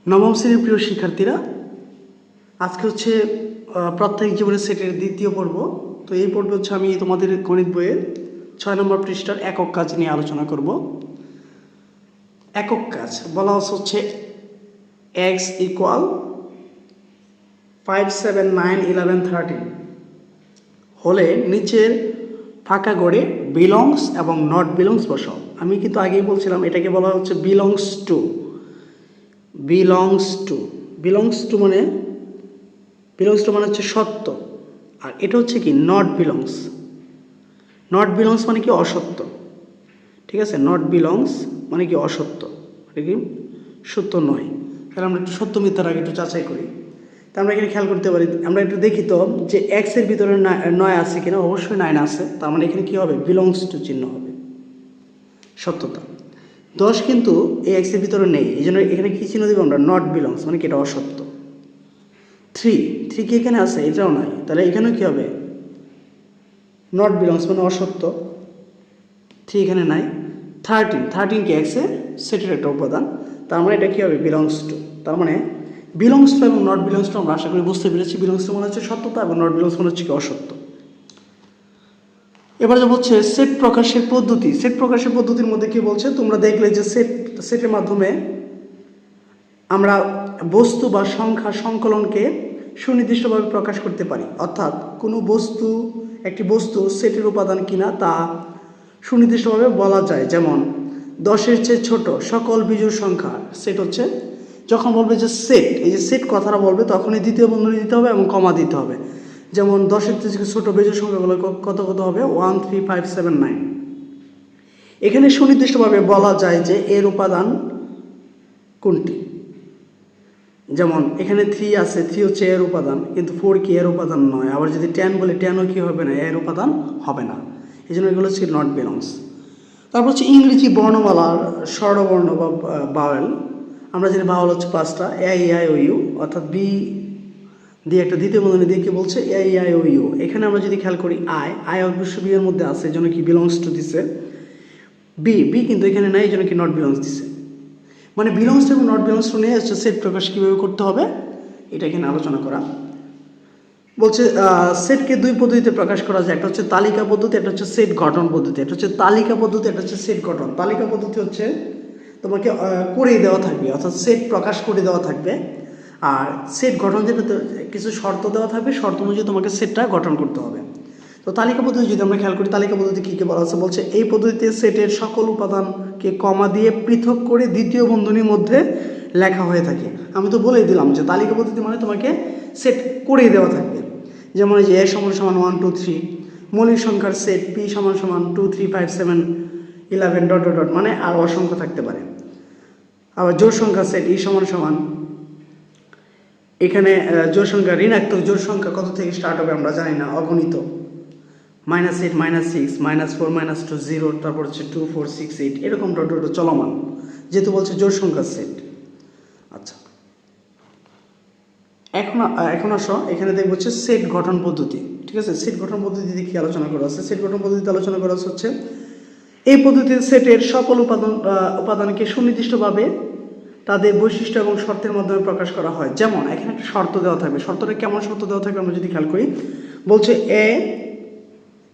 নবম শ্রেণীর প্রিয় শিক্ষার্থীরা, আজকে হচ্ছে প্রাত্যহিক জীবনের সেটের দ্বিতীয় পর্ব। তো এই পর্বে হচ্ছে আমি তোমাদের গণিত বইয়ের 6 নম্বর পৃষ্ঠার একক কাজ নিয়ে আলোচনা করব। একক কাজ বলা হচ্ছে x ইকুয়াল 5, 7, 9, 11, 13 হলে নিচের ফাঁকা গড়ে বিলংস এবং নট বিলংস বসাও। আমি কিন্তু আগেই বলছিলাম এটাকে বলা হচ্ছে বিলংস টু। বিলংস টু মানে হচ্ছে সত্য, আর এটা হচ্ছে কি নট বিলংস মানে কি অসত্য। ঠিক আছে, নট বিলংস মানে কি অসত্য, মানে কি সত্য নয়। তাহলে আমরা একটু সত্য মিথ্যার আগে একটু যাচাই করি। তা আমরা এখানে খেয়াল করতে পারি, আমরা একটু দেখি তো যে এক্স এর ভিতরে 9 আছে কিনা। অবশ্যই 9 আছে, তার মানে এখানে কি হবে, বিলংস টু চিহ্ন হবে, সত্যতা। 10 কিন্তু এই এক্স এর ভিতরে নেই, এই জন্য এখানে কি চিহ্ন দেবো আমরা, নট বিলংস মানে কি এটা অসত্য। 3 কি এখানে আছে, এটাও নাই, তাহলে এখানেও কি হবে, নট বিলংস মানে অসত্য। 3 এখানে নাই। 13 কি এক্স এর সেটের একটা উপাদান, তার মানে এটা কি হবে, বিলংস টু। তার মানে বিলংস টু এবং নট বিলংস টু আমরা আশা করি বুঝতে পেরেছি। বিলংস টু মানে হচ্ছে সত্যতা এবং নট বিলংস মানে হচ্ছে কি অসত্য। এবার যে বলছে সেট প্রকাশের পদ্ধতি। সেট প্রকাশের পদ্ধতির মধ্যে কি বলছে, তোমরা দেখলে যে সেটের মাধ্যমে আমরা বস্তু বা সংখ্যা সংকলনকে সুনির্দিষ্টভাবে প্রকাশ করতে পারি। অর্থাৎ কোনো বস্তু একটি বস্তু সেটের উপাদান কিনা তা সুনির্দিষ্টভাবে বলা যায়। যেমন 10-এর চেয়ে ছোট সকল বিজোড় সংখ্যা সেট হচ্ছে, যখন বলবে যে সেট, এই যে সেট কথাটা বলবে তখনই দ্বিতীয় বন্ধনী দিতে হবে এবং কমা দিতে হবে। যেমন 10-এর থেকে ছোট বিজোড় সংখ্যাগুলো কত হবে, 1, 3, 5, 7, 9। এখানে সুনির্দিষ্টভাবে বলা যায় যে এর উপাদান কোনটি। যেমন এখানে 3 আছে, 3 হচ্ছে এর উপাদান, কিন্তু 4 কি এর উপাদান নয়। আবার যদি 10 বলে 10ও কি হবে না, এর উপাদান হবে না। এই জন্য এগুলো হচ্ছে নট বিলংস। তারপর হচ্ছে ইংরেজি বর্ণমালার স্বরবর্ণ বা বাওয়েল। আমরা জানি বাওয়েল হচ্ছে 5টা, এ ই আই ও ইউ, অর্থাৎ বি দিয়ে একটা দ্বিতীয় বন্ধনী দিয়ে কি বলছে, এ ই আই ও ইউ। এখানে আমরা যদি খেয়াল করি আই অবশ্য বি এর মধ্যে আছে, এই জন্য কি বিলংস টু দিছে। বি কিন্তু এখানে নাই, এই জন্য কি নট বিলংস দিছে। মানে বিলংস এবং নট বিলংস নিয়ে হচ্ছে সেট প্রকাশ কীভাবে করতে হবে এটা এখানে আলোচনা করা বলছে। সেটকে 2 পদ্ধতিতে প্রকাশ করা যায়, একটা হচ্ছে তালিকা পদ্ধতি, একটা হচ্ছে সেট গঠন পদ্ধতি। এটা হচ্ছে তালিকা পদ্ধতি, এটা হচ্ছে সেট গঠন। তালিকা পদ্ধতি হচ্ছে তোমাকে করেই দেওয়া থাকবে, অর্থাৎ সেট প্রকাশ করে দেওয়া থাকবে। আর সেট গঠন যেটা কিছু শর্ত দেওয়া থাকবে, শর্ত অনুযায়ী তোমাকে সেটটা গঠন করতে হবে। তো তালিকা পদ্ধতি যদি আমরা খেয়াল করি, তালিকা পদ্ধতি কী কী বলা আছে বলছে, এই পদ্ধতিতে সেটের সকল উপাদানকে কমা দিয়ে পৃথক করে দ্বিতীয় বন্ধনীর মধ্যে লেখা হয়ে থাকে। আমি তো বলেই দিলাম যে তালিকা পদ্ধতি মানে তোমাকে সেট করেই দেওয়া থাকবে। যেমন এই যে এ সমান 1, 2, 3, মৌলিক সংখ্যার সেট পি সমান 2, 3, 5, 7, 11 ... মানে আর অসংখ্য থাকতে পারে। আবার জোড় সংখ্যার সেট ই সমান এখানে জোড় সংখ্যা, ঋণাত্মক জোড় সংখ্যা কত থেকে স্টার্ট হবে আমরা জানি না, অগণিত। -8, -6, -4, -2, 0, তারপর হচ্ছে 2, 4, 6, 8 এরকম চলমান, যেহেতু বলছে জোড় সংখ্যার সেট। আচ্ছা, এখন আসো এখানে দেখবো হচ্ছে সেট গঠন পদ্ধতি। ঠিক আছে, সেট গঠন পদ্ধতিতে কি আলোচনা করা আছে। সেট গঠন পদ্ধতিতে আলোচনা করা হচ্ছে এই পদ্ধতিতে সেটের সকল উপাদানকে সুনির্দিষ্টভাবে তাদের বৈশিষ্ট্য এবং শর্তের মাধ্যমে প্রকাশ করা হয়। যেমন এখানে একটা শর্ত দেওয়া থাকবে, শর্তটা কেমন শর্ত দেওয়া থাকবে আমরা যদি খেয়াল করি, বলছে A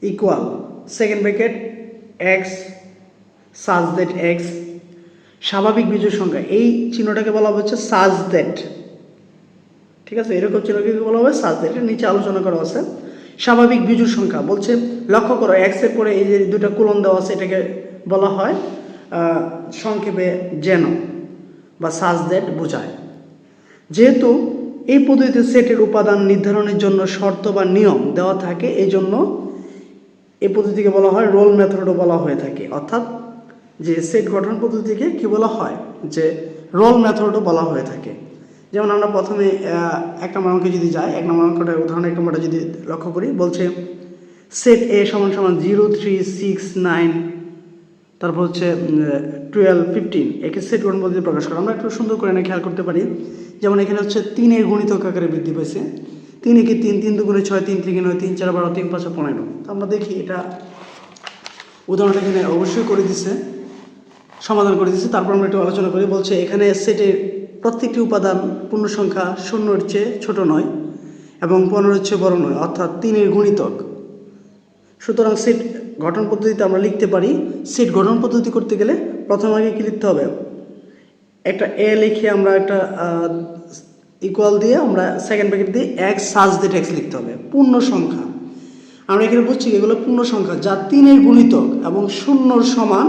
equal second bracket X such that X স্বাভাবিক বিজোড় সংখ্যা। এই চিহ্নটাকে বলা হচ্ছে সাজ দ্যাট। ঠিক আছে, এরকম চিহ্নকে বলা হবে সাজ দ্যাট। নিচে আলোচনা করা আছে স্বাভাবিক বিজোড় সংখ্যা। বলছে লক্ষ্য করো এক্স এর পরে এই যে 2টা কোলন দেওয়া আছে, এটাকে বলা হয় সংক্ষেপে যেন বা সাজ দ্যাট বোঝায়। যেহেতু এই পদ্ধতিতে সেটের উপাদান নির্ধারণের জন্য শর্ত বা নিয়ম দেওয়া থাকে, এই জন্য এই পদ্ধতিকে বলা হয় রোল মেথডও বলা হয়ে থাকে। অর্থাৎ যে সেট গঠন পদ্ধতিকে কি বলা হয়, যে রোল মেথডও বলা হয়ে থাকে। যেমন আমরা প্রথমে 1 নম্বর অঙ্কে যদি যাই, 1 নম্বর অঙ্কটা উদাহরণ 1 নম্বরটা যদি লক্ষ্য করি, বলছে সেট এ সমান 0, 3, 6, 9, তারপর হচ্ছে 12, 15 একে সেট গঠন পদ্ধতি প্রকাশ করা। আমরা একটু সুন্দর করে খেয়াল করতে পারি। যেমন এখানে হচ্ছে 3 এর গুণিতক আকারে বৃদ্ধি পেয়েছে। 3 একে 3, 3 দুগুণে 6, 3 3 9, 3 4 12, 3 5 15। তো আমরা দেখি এটা উদাহরণটা এখানে অবশ্যই করে দিচ্ছে, সমাধান করে দিচ্ছে। তারপর আমরা একটু আলোচনা করি। বলছে এখানে সেটের প্রত্যেকটি উপাদান পূর্ণ সংখ্যা 0-এর চেয়ে ছোট নয় এবং 15-এর চেয়ে বড় নয়, অর্থাৎ 3-এর গুণিতক। সুতরাং সেট গঠন পদ্ধতিতে আমরা লিখতে পারি, সেট গঠন পদ্ধতি করতে গেলে প্রথম আগে কি লিখতে হবে, একটা এ লিখে আমরা একটা ইকুয়াল দিয়ে আমরা সেকেন্ড ব্র্যাকেট দিয়ে এক্স সাজ দ্যাট এক্স লিখতে হবে। পূর্ণ সংখ্যা আমরা এখানে বুঝছি এগুলো পূর্ণ সংখ্যা যা 3-এর গুণিতক এবং 0-র সমান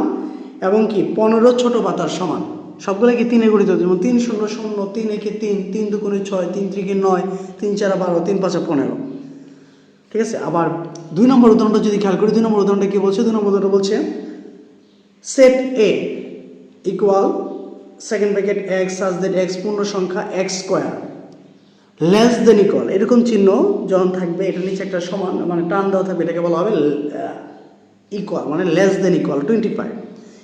এবং কি 15 ছোট পাতার সমান। সবগুলো কি 3-এর গুণিতক, যেমন 3 0 0, 3 1 3, 3 2 6, 3 3 9, 3 4 12, 3 5 15। ঠিক আছে। আবার 2 নম্বর উদাহরণটা যদি খেয়াল করি, 2 নম্বর উদাহরণটা কি বলছে, 2 নম্বর উদাহরণটা বলছে set A equal second bracket X such that x পূর্ণ সংখ্যা x square less than equal, এরকম চিহ্ন যখন থাকবে এটা নিচে একটা সমান মানে টান দেওয়া থাকবে, এটাকে বলা হবে ইকুয়াল মানে লেস দেন ইকুয়াল 25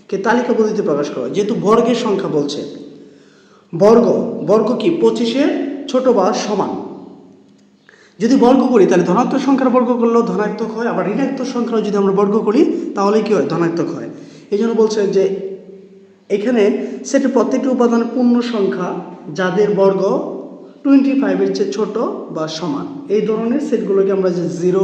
কে তালিকা পদ্ধতিতে প্রকাশ করা। যেহেতু বর্গের সংখ্যা বলছে, বর্গ কি 25-এর ছোট বা সমান। যদি বর্গ করি তাহলে ধনাত্মক সংখ্যার বর্গ করলেও ধনাত্মক হয়, আবার ঋণাত্মক সংখ্যার যদি আমরা বর্গ করি তাহলে কি হয়, ধনাত্মক হয়। এই জন্য বলছে যে এখানে সেটের প্রত্যেকটি উপাদানের পূর্ণ সংখ্যা যাদের বর্গ 25-এর চেয়ে ছোট বা সমান। এই ধরনের সেটগুলোকে আমরা যে 0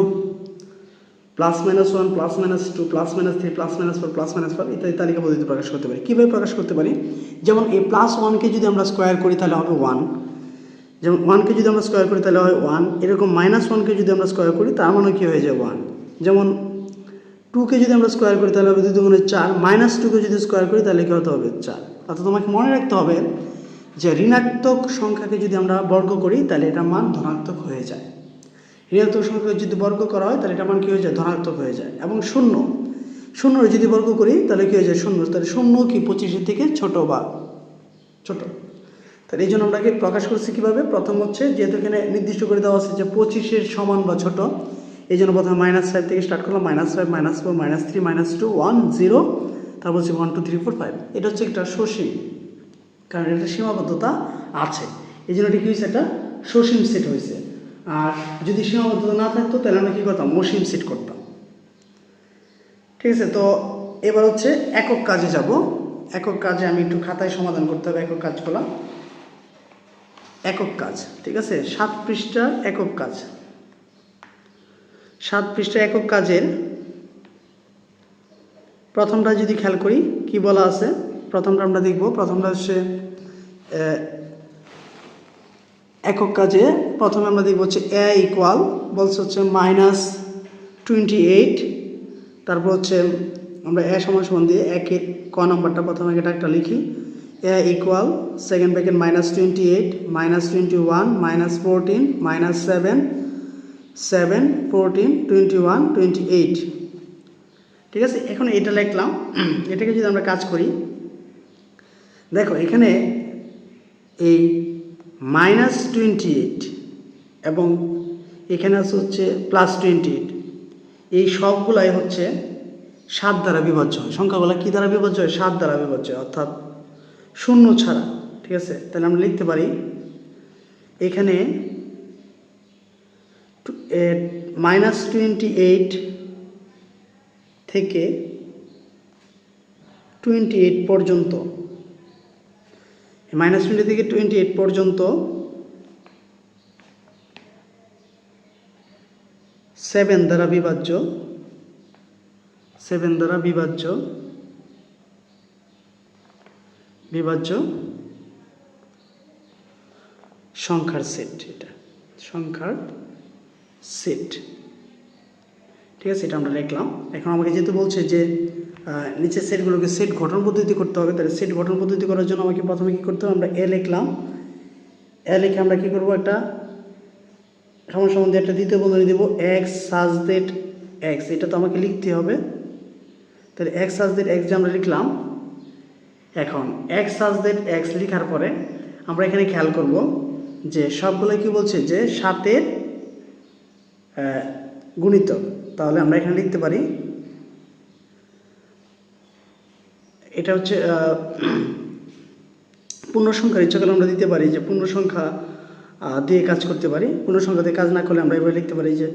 +-1 +-2 +-3 +-4 +-5 ইত্যাদি তালিকা পদ্ধতিতে প্রকাশ করতে পারি। কীভাবে প্রকাশ করতে পারি, যেমন এই +1কে যদি আমরা স্কোয়ার করি তাহলে হবে 1, যেমন 1কে যদি আমরা স্কোয়ার করি তাহলে হয় 1, এরকম -1কে যদি আমরা স্কোয়ার করি তার মানে কি হয়ে যায় 1। যেমন 2কে যদি আমরা স্কোয়ার করি তাহলে হবে 2 × 4, -2কে যদি স্কোয়ার করি তাহলে কি হতে হবে 4। অর্থাৎ তোমাকে মনে রাখতে হবে যে ঋণাত্মক সংখ্যাকে যদি আমরা বর্গ করি তাহলে এটার মান ধনাত্মক হয়ে যায়, ঋণাত্মক সংখ্যাকে যদি বর্গ করা হয় তাহলে এটার মান কী হয়ে যায়, ধনাত্মক হয়ে যায়। এবং 0 যদি বর্গ করি তাহলে কী হয়ে যায় 0, তাহলে 0 কি 25-এর থেকে ছোট বা ছোট। তাহলে এই জন্য আমরা প্রকাশ করছি কীভাবে, প্রথম হচ্ছে যেহেতু এখানে নির্দিষ্ট করে দেওয়া আছে যে 25-এর সমান বা ছোট, এই জন্য প্রথমে -5 থেকে স্টার্ট করলাম, -5 -4 -3 -2 1 0, তারপর হচ্ছে 1 2 3 4 5। এটা হচ্ছে একটা সসীম, কারণ এটা সীমাবদ্ধতা আছে, এই জন্য এটা কী হয়েছে, একটা সসীম সেট হয়েছে। আর যদি সীমাবদ্ধতা না থাকতো তাহলে আমরা কী করতাম, অসীম সেট করতাম। ঠিক আছে। তো এবার হচ্ছে একক কাজে যাব। একক কাজে আমি একটু খাতায় সমাধান করতে হবে একক কাজগুলো। একক কাজ, ঠিক আছে, 7 পৃষ্ঠার একক কাজ। 7 পৃষ্ঠা একক কাজের প্রথমটা যদি খেয়াল করি কি বলা আছে, প্রথমটা আমরা দেখব। প্রথমটা হচ্ছে একক কাজে প্রথমে আমরা দেখব হচ্ছে এ ইকুয়াল বলছে হচ্ছে -28, তারপর হচ্ছে আমরা এ সমান দিয়ে একের ক নম্বরটা প্রথমে এটা একটা লিখি, এ ইকুয়াল সেকেন্ড ব্র্যাকেট -28 -21 -14 -7 7 14 21 28। ঠিক আছে। এখন এটা লিখলাম, এটাকে যদি আমরা কাজ করি, দেখো এখানে এই -28 এবং এখানে আছে হচ্ছে +28, এই সবগুলাই হচ্ছে 7 দ্বারা বিভাজ্য হয়। সংখ্যাগুলো কী দ্বারা বিভাজ্য হয়, 7 দ্বারা বিভাজ্য হয়, অর্থাৎ 0 ছাড়া। ঠিক আছে। তাহলে আমরা লিখতে পারি এখানে -28 থেকে 28 পর্যন্ত, -20 থেকে 28 পর্যন্ত 7 দ্বারা বিভাজ্য, 7 দ্বারা বিভাজ্য সংখ্যার সেট, এটা সংখ্যার সেট। ঠিক আছে, এটা আমরা লিখলাম। এখন আমাকে যেহেতু বলছে যে নিচের সেটগুলোকে সেট গঠন পদ্ধতি করতে হবে, তাহলে সেট গঠন পদ্ধতি করার জন্য আমাকে প্রথমে কী করতে হবে, আমরা এ লিখলাম। এ লিখে আমরা কী করবো, একটা সমান দিয়ে একটা দ্বিতীয় বন্ধনী দেবো, এক্স সাজ দ্যাট এক্স, এটা তো আমাকে লিখতে হবে। তাহলে এক্স সাজ দ্যাট এক্স যে আমরা লিখলাম, এখন এক্স সাজ দ্যাট এক্স লেখার পরে আমরা এখানে খেয়াল করব যে সবগুলো কি বলছে যে 7-এর গুণিতক। তাহলে আমরা এখানে লিখতে পারি এটা হচ্ছে পূর্ণ সংখ্যার ইচ্ছা করলে আমরা দিতে পারি যে পূর্ণ সংখ্যা দিয়ে কাজ করতে পারি। পূর্ণ সংখ্যা দিয়ে কাজ না করলে আমরা এভাবে লিখতে পারি যে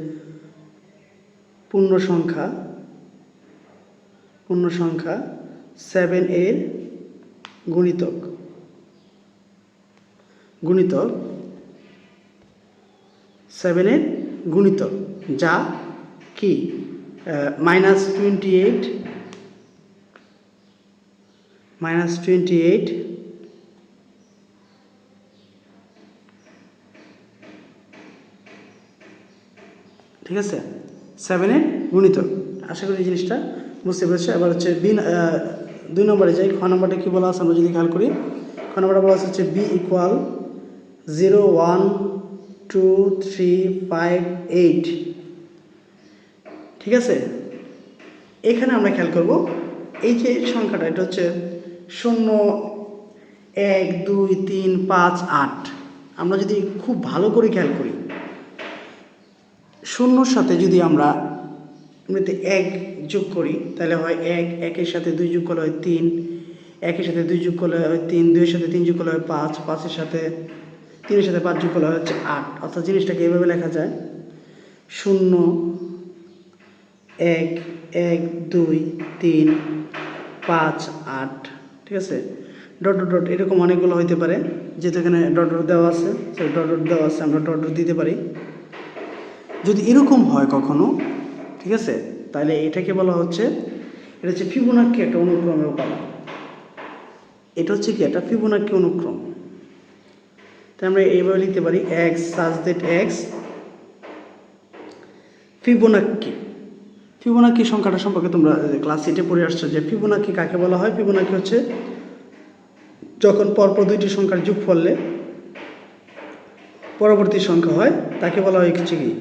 পূর্ণ সংখ্যা 7-এর গুণিতক। গুণিতক 7 এর গুণিতক, যা কি -28 ঠিক আছে, 7 এর গুণিতক। আশা করি এই জিনিসটা বুঝতে পেরেছো। এবার হচ্ছে 2 নম্বরে যাই। খ নম্বরটা কী বলা আছে আমরা যদি খেয়াল করি, খ নম্বরটা বলা আছে হচ্ছে b = 0 1 2 3 5 8। ঠিক আছে, এখানে আমরা খেয়াল করব এই যে সংখ্যাটা, এটা হচ্ছে 0 1 2 3 5 8। আমরা যদি খুব ভালো করে খেয়াল করি, শূন্যর সাথে যদি আমরা এমনিতে 1 যোগ করি তাহলে হয় 1, 1-এর সাথে 2 যোগ করলে হয় 3, 1-এর সাথে 2 যোগ করলে হয় 3, 2-এর সাথে 3 যোগ করলে হয় 5, 5-এর সাথে 3-এর সাথে 5 যোগ করলে হয় হচ্ছে 8। অর্থাৎ জিনিসটাকে এভাবে লেখা যায় 0 1 1 2 3 5 8। ঠিক আছে, ডট ডট ডট এরকম অনেকগুলো হইতে পারে, যেহেতু এখানে ডট ডট দেওয়া আছে, ডট ডট দেওয়া আছে, আমরা ডট ডট দিতে পারি। যদি এরকম হয় কখনো, ঠিক আছে, তাহলে এটাকে বলা হচ্ছে, এটা হচ্ছে ফিবোনাক্কি একটা অনুক্রমের উপাদান। এটা হচ্ছে কি একটা ফিবোনাক্কি অনুক্রম। তাই আমরা এইভাবে লিখতে পারি x such that x Fibonacci. Fibonacci সংখ্যাটা সম্পর্কে তোমরা ক্লাস 8-এ পড়ে আসছো যে ফিবোনাক্কি কাকে বলা হয়। ফিবোনাক্কি হচ্ছে যখন পরপর দুইটি সংখ্যার যোগফলে পরবর্তী সংখ্যা হয় তাকে বলা হয় হচ্ছে কি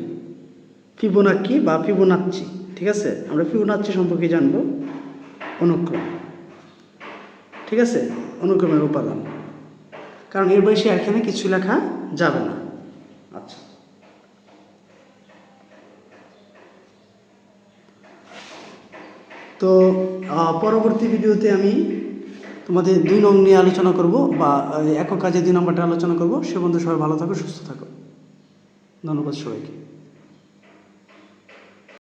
ফিবোনাক্কি বা ফিবোনাচ্চি। ঠিক আছে, আমরা ফিবোনাচ্চি সম্পর্কে জানবো, অনুক্রম। ঠিক আছে, অনুক্রমের উপাদান, কারণ এর বেশি এখানে কিছু লেখা যাবে না। আচ্ছা, তো পরবর্তী ভিডিওতে আমি তোমাদের 2 নং নিয়ে আলোচনা করব, বা একক কাজে 2 নম্বরটা আলোচনা করব। সে বন্ধু সবাই ভালো থাকো, সুস্থ থাকো। ধন্যবাদ সবাইকে।